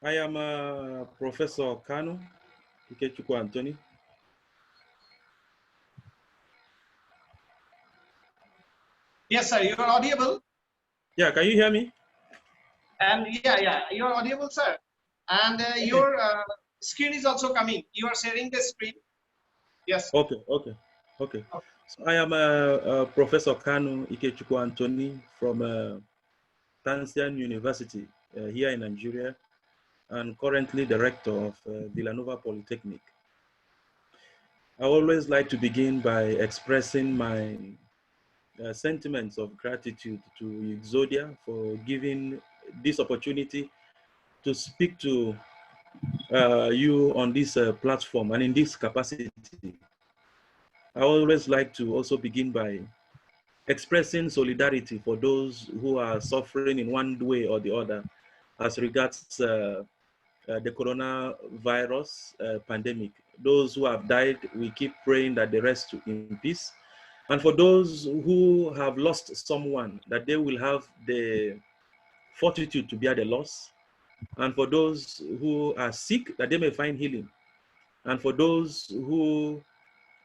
I am Professor KANU, IKECHUKWU. Yes, sir, you are audible. Yeah, can you hear me? And yeah, you are audible, sir. And your screen is also coming. You are sharing the screen. Yes. Okay. So I am Professor KANU IKECHUKWU from Tansian University here in Nigeria, and currently director of Villanova Polytechnic. I always like to begin by expressing my sentiments of gratitude to Exodia for giving this opportunity to speak to you on this platform and in this capacity. I always like to also begin by expressing solidarity for those who are suffering in one way or the other as regards the coronavirus pandemic. Those who have died, we keep praying that they rest in peace. And for those who have lost someone, that they will have the fortitude to bear the loss. And for those who are sick, that they may find healing. And for those who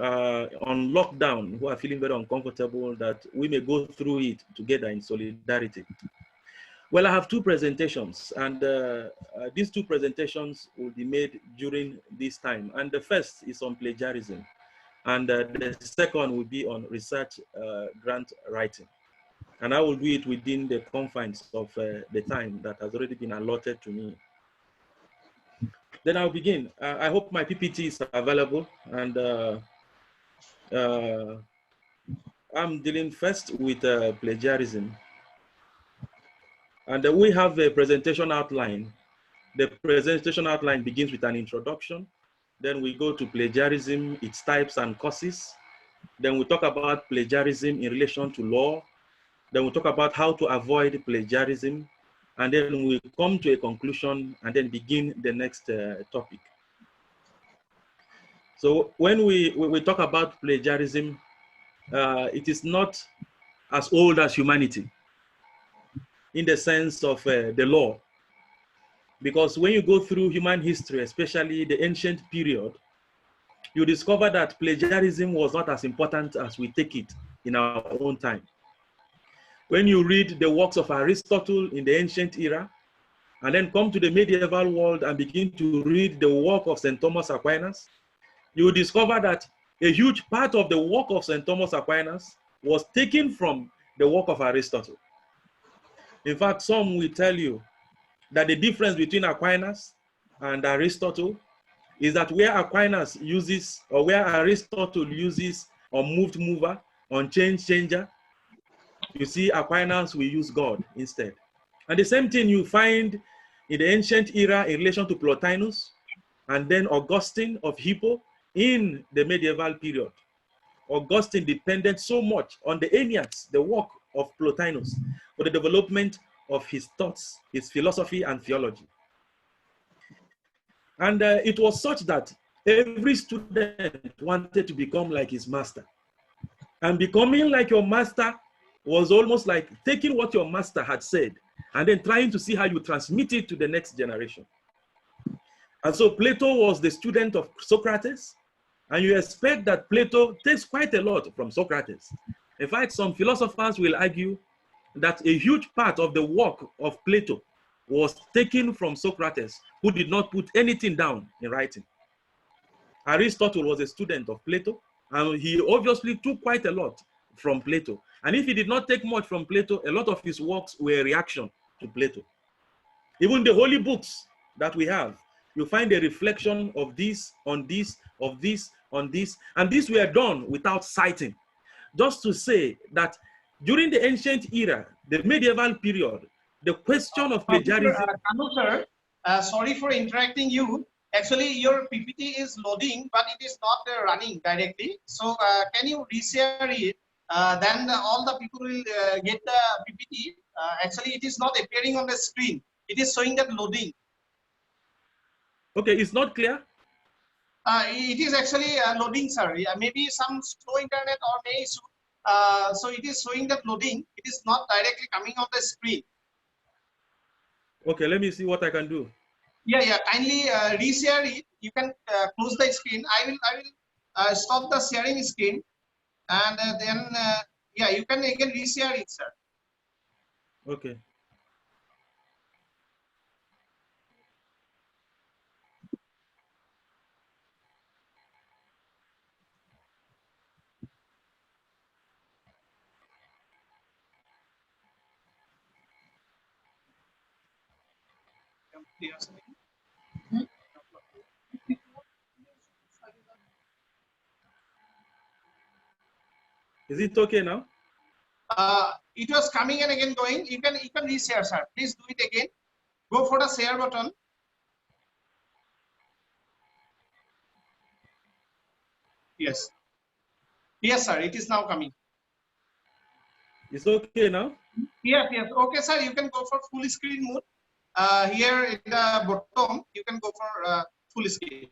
are on lockdown, who are feeling very uncomfortable, that we may go through it together in solidarity. Well, I have two presentations, and these two presentations will be made during this time. And the first is on plagiarism, and the second will be on research grant writing. And I will do it within the confines of the time that has already been allotted to me. Then I'll begin. I hope my PPT is available, and I'm dealing first with plagiarism. And we have a presentation outline. The presentation outline begins with an introduction. Then we go to plagiarism, its types and causes. Then we talk about plagiarism in relation to law. Then we talk about how to avoid plagiarism. And then we come to a conclusion and then begin the next topic. So when we talk about plagiarism, it is not as old as humanity in the sense of the law. Because when you go through human history, especially the ancient period, you discover that plagiarism was not as important as we take it in our own time. When you read the works of Aristotle in the ancient era, and then come to the medieval world and begin to read the work of St. Thomas Aquinas, you will discover that a huge part of the work of St. Thomas Aquinas was taken from the work of Aristotle. In fact, some will tell you that the difference between Aquinas and Aristotle is that where Aquinas uses, or where Aristotle uses unmoved mover, unchanged changer, you see Aquinas will use God instead. And the same thing you find in the ancient era in relation to Plotinus, and then Augustine of Hippo in the medieval period. Augustine depended so much on the Enneads, the work of Plotinus, for the development of his thoughts, his philosophy and theology. And it was such that every student wanted to become like his master. And becoming like your master was almost like taking what your master had said and then trying to see how you transmit it to the next generation. And so Plato was the student of Socrates, and you expect that Plato takes quite a lot from Socrates. In fact, some philosophers will argue that a huge part of the work of Plato was taken from Socrates, who did not put anything down in writing. Aristotle was a student of Plato, and he obviously took quite a lot from Plato. And if he did not take much from Plato, a lot of his works were a reaction to Plato. Even the holy books that we have, you find a reflection of this, on this, of this, on this, and these were done without citing. Just to say that during the ancient era, the medieval period, the question of plagiarism... KANU sir, sorry for interrupting you. Actually, your PPT is loading, but it is not running directly. So can you reshare it? Then all the people will get the PPT. Actually, it is not appearing on the screen. It is showing that loading. Okay, it's not clear? It is actually loading, sir. Maybe some slow internet or may issue. So it is showing that loading. It is not directly coming on the screen. Okay, let me see what I can do. Yeah. Kindly reshare it. You can close the screen. I will stop the sharing screen, and then yeah, you can again reshare it, sir. Okay. Is it okay now? It was coming and again going. You can reshare, sir. Please do it again. Go for the share button. Yes. Yes, sir. It is now coming. It's okay now? Yes. Okay, sir. You can go for full screen mode. Here in the bottom, you can go for full screen.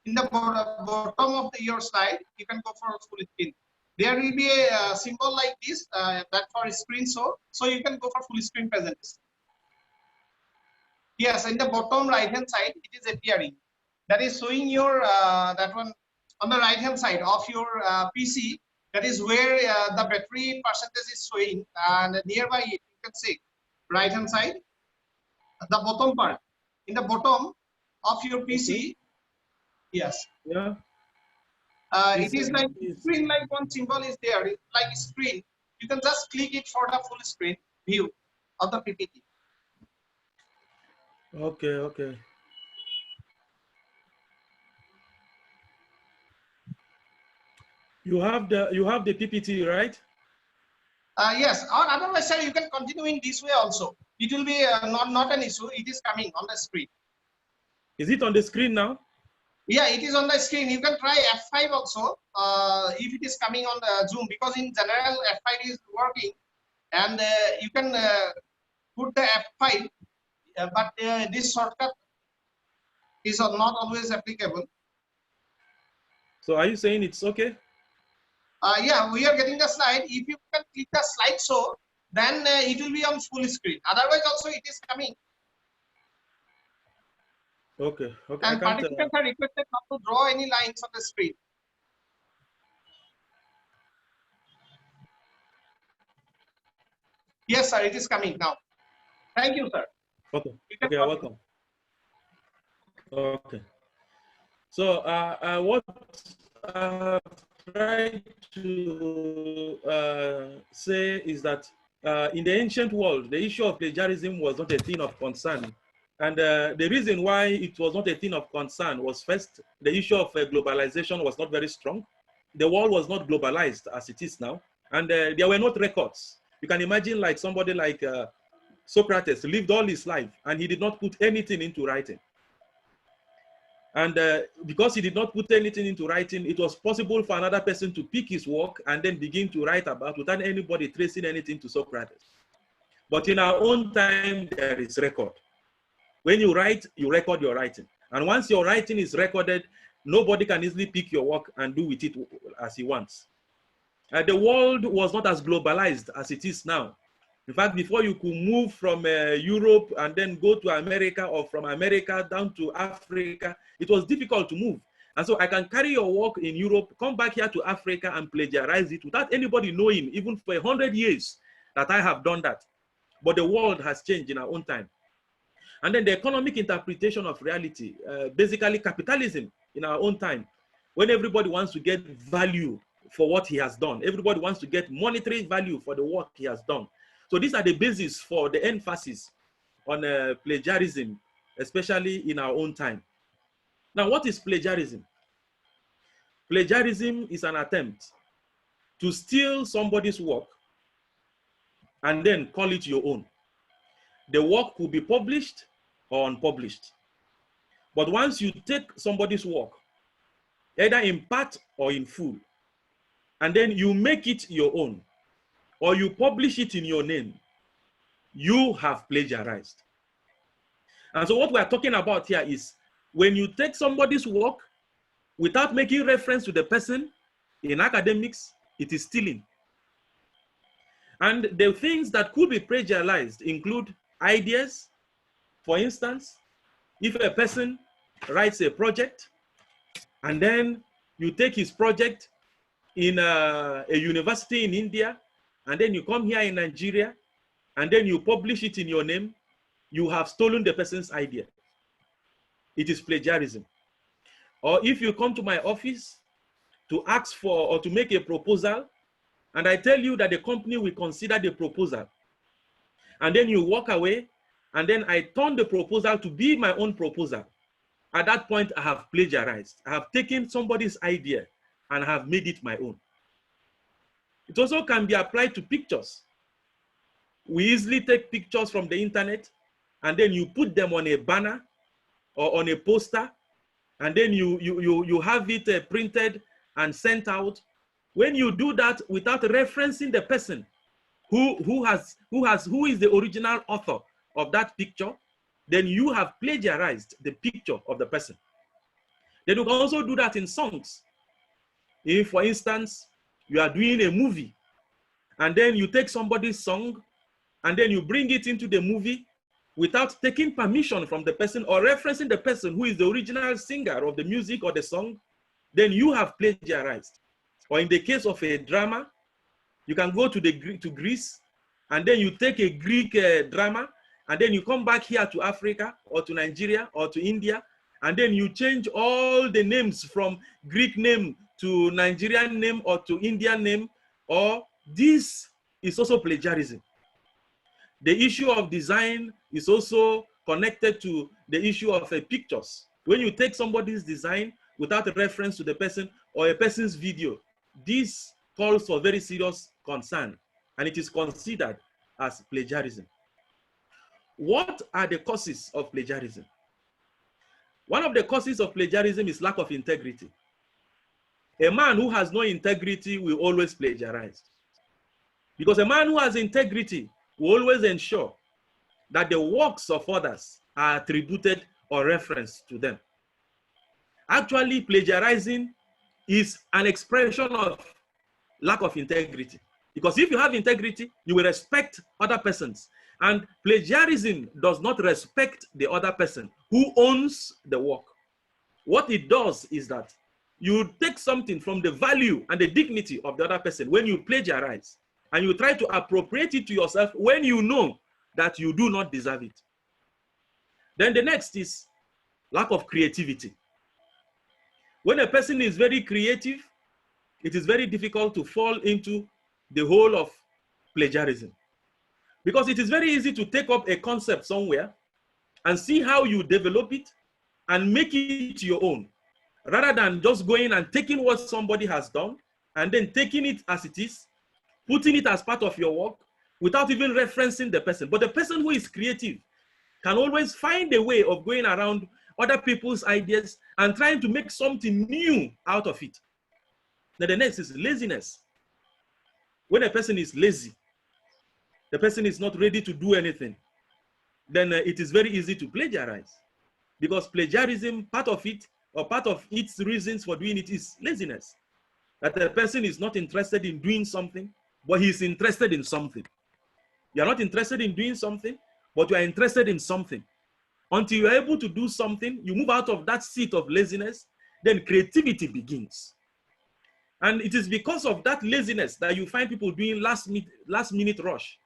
In the bottom of your slide, you can go for full screen. There will be a symbol like this that for screen show. So you can go for full screen presentation. Yes, in the bottom right hand side, it is appearing. That is showing your that one on the right hand side of your PC. That is where the battery percentage is showing, and nearby you can see right hand side, the bottom part. In the bottom of your PC, Okay. yes. Yeah. It is like screen, like one symbol is there, it's like screen. You can just click it for the full screen view of the PPT. Okay. You have the PPT, right? Yes, or otherwise, sir, you can continue in this way also. It will be not an issue. It is coming on the screen. Is it on the screen now? Yeah, it is on the screen. You can try F5 also if it is coming on the Zoom, because in general F5 is working, and you can put the F5, but this shortcut is not always applicable. So are you saying it's okay? Yeah, we are getting the slide. If you can click the slide show, then it will be on full screen. Otherwise, also it is coming. Okay. I And can't. participants are requested not to draw any lines on the screen. Yes, sir, it is coming now. Thank you, sir. Okay. You can You're welcome. Okay. So what I try to say is that in the ancient world, the issue of plagiarism was not a thing of concern. And the reason why it was not a thing of concern was, first, the issue of globalization was not very strong. The world was not globalized as it is now. And there were not records. You can imagine like somebody like Socrates lived all his life and he did not put anything into writing. And because he did not put anything into writing, it was possible for another person to pick his work and then begin to write about without anybody tracing anything to Socrates. But in our own time, there is record. When you write, you record your writing. And once your writing is recorded, nobody can easily pick your work and do with it as he wants. The world was not as globalized as it is now. In fact, before you could move from Europe and then go to America, or from America down to Africa, it was difficult to move. And so I can carry your work in Europe, come back here to Africa and plagiarize it without anybody knowing, even for 100 years, that I have done that. But the world has changed in our own time. And then the economic interpretation of reality, basically capitalism in our own time, when everybody wants to get value for what he has done. Everybody wants to get monetary value for the work he has done. So these are the basis for the emphasis on plagiarism, especially in our own time. Now, what is plagiarism? Plagiarism is an attempt to steal somebody's work and then call it your own. The work could be published or unpublished. But once you take somebody's work, either in part or in full, and then you make it your own, or you publish it in your name, you have plagiarized. And so what we're talking about here is when you take somebody's work without making reference to the person, in academics, it is stealing. And the things that could be plagiarized include ideas. For instance, If a person writes a project and then you take his project in a university in India, and then you come here in Nigeria, and then you publish it in your name, you have stolen the person's idea. It is plagiarism. Or if you come to my office to ask for or to make a proposal, and I tell you that the company will consider the proposal, and then you walk away, and then I turn the proposal to be my own proposal, at that point I have plagiarized. I have taken somebody's idea and I have made it my own. It also can be applied to pictures. We easily take pictures from the internet and then you put them on a banner or on a poster, and then you have it printed and sent out. When you do that without referencing the person who is the original author of that picture, then you have plagiarized the picture of the person. Then you can also do that in songs. If, for instance, you are doing a movie and then you take somebody's song and then you bring it into the movie without taking permission from the person or referencing the person who is the original singer of the music or the song, then you have plagiarized. Or in the case of a drama, you can go to Greece and then you take a Greek drama and then you come back here to Africa or to Nigeria or to India, and then you change all the names from Greek name to Nigerian name or to Indian name, or this is also plagiarism. The issue of design is also connected to the issue of pictures. When you take somebody's design without a reference to the person or a person's video, this calls for very serious concern, and it is considered as plagiarism. What are the causes of plagiarism? One of the causes of plagiarism is lack of integrity. A man who has no integrity will always plagiarize. Because a man who has integrity will always ensure that the works of others are attributed or referenced to them. Actually, plagiarizing is an expression of lack of integrity. Because if you have integrity, you will respect other persons. And plagiarism does not respect the other person who owns the work. What it does is that you take something from the value and the dignity of the other person when you plagiarize, and you try to appropriate it to yourself when you know that you do not deserve it. Then the next is lack of creativity. When a person is very creative, it is very difficult to fall into the hole of plagiarism. Because it is very easy to take up a concept somewhere and see how you develop it and make it your own, rather than just going and taking what somebody has done and then taking it as it is, putting it as part of your work without even referencing the person. But the person who is creative can always find a way of going around other people's ideas and trying to make something new out of it. Now the next is laziness. When a person is lazy, the person is not ready to do anything, then it is very easy to plagiarize. Because plagiarism, part of it, or part of its reasons for doing it is laziness. That the person is not interested in doing something, but he is interested in something. You are not interested in doing something, but you are interested in something. Until you are able to do something, you move out of that seat of laziness, then creativity begins. And it is because of that laziness that you find people doing last minute rush.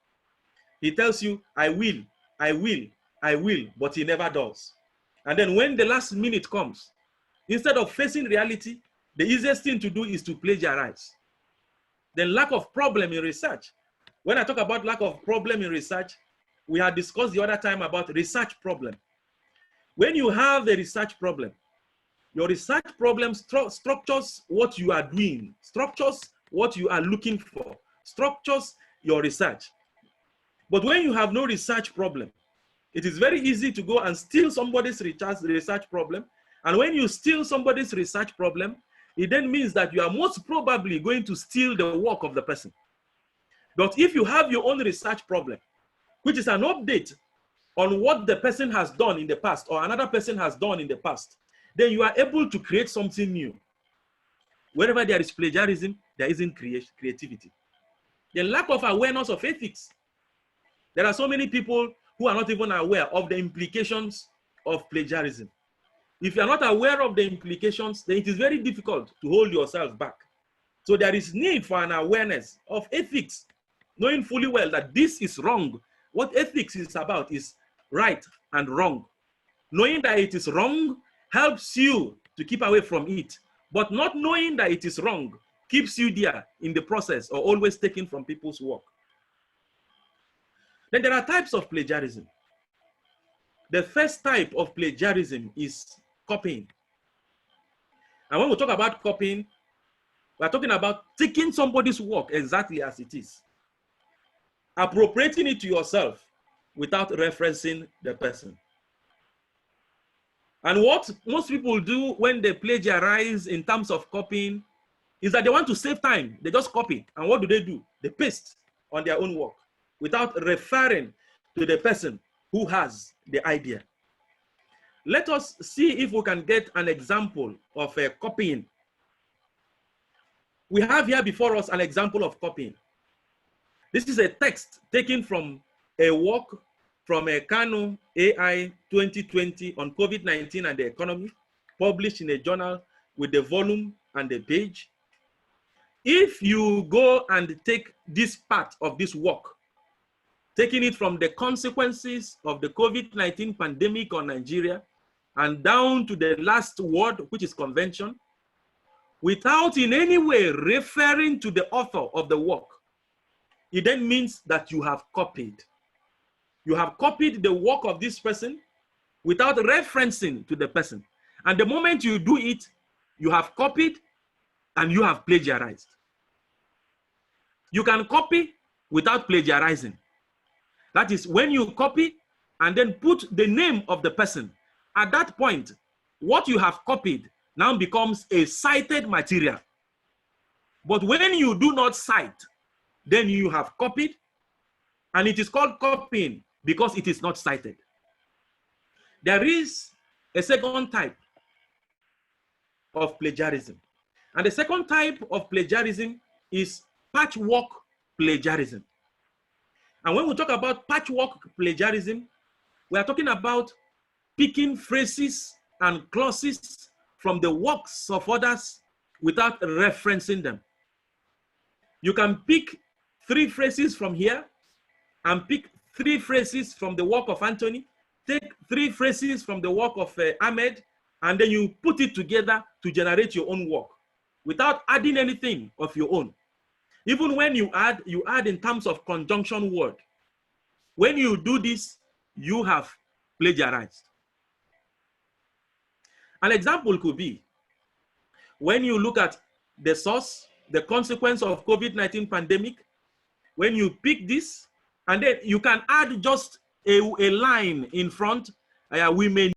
He tells you, I will, but he never does. And then when the last minute comes, instead of facing reality, the easiest thing to do is to plagiarize. Then lack of problem in research. When I talk about lack of problem in research, we had discussed the other time about research problem. When you have a research problem, your research problem structures what you are doing, structures what you are looking for, structures your research. But when you have no research problem, it is very easy to go and steal somebody's research problem. And when you steal somebody's research problem, it then means that you are most probably going to steal the work of the person. But if you have your own research problem, which is an update on what the person has done in the past or another person has done in the past, then you are able to create something new. Wherever there is plagiarism, there isn't creativity. The lack of awareness of ethics. There are so many people who are not even aware of the implications of plagiarism. If you are not aware of the implications, then it is very difficult to hold yourself back. So there is need for an awareness of ethics, knowing fully well that this is wrong. What ethics is about is right and wrong. Knowing that it is wrong helps you to keep away from it, but not knowing that it is wrong keeps you there in the process or always taking from people's work. Then there are types of plagiarism. The first type of plagiarism is copying. And when we talk about copying, we're talking about taking somebody's work exactly as it is, appropriating it to yourself without referencing the person. And what most people do when they plagiarize in terms of copying is that they want to save time. They just copy. And what do? They paste on their own work without referring to the person who has the idea. Let us see if we can get an example of a copying. We have here before us an example of copying. This is a text taken from a work from a KANU AI 2020 on COVID-19 and the economy, published in a journal with the volume and the page. If you go and take this part of this work, taking it from the consequences of the COVID-19 pandemic on Nigeria and down to the last word, which is convention, without in any way referring to the author of the work, it then means that you have copied. You have copied the work of this person without referencing to the person. And the moment you do it, you have copied and you have plagiarized. You can copy without plagiarizing. That is when you copy and then put the name of the person. At that point, what you have copied now becomes a cited material. But when you do not cite, then you have copied, and it is called copying because it is not cited. There is a second type of plagiarism. And the second type of plagiarism is patchwork plagiarism. And when we talk about patchwork plagiarism, we are talking about picking phrases and clauses from the works of others without referencing them. You can pick 3 phrases from here and pick 3 phrases from the work of Anthony, take 3 phrases from the work of Ahmed, and then you put it together to generate your own work without adding anything of your own. Even when you add in terms of conjunction word. When you do this, you have plagiarized. An example could be when you look at the source, the consequence of COVID-19 pandemic, when you pick this, and then you can add just a line in front, we may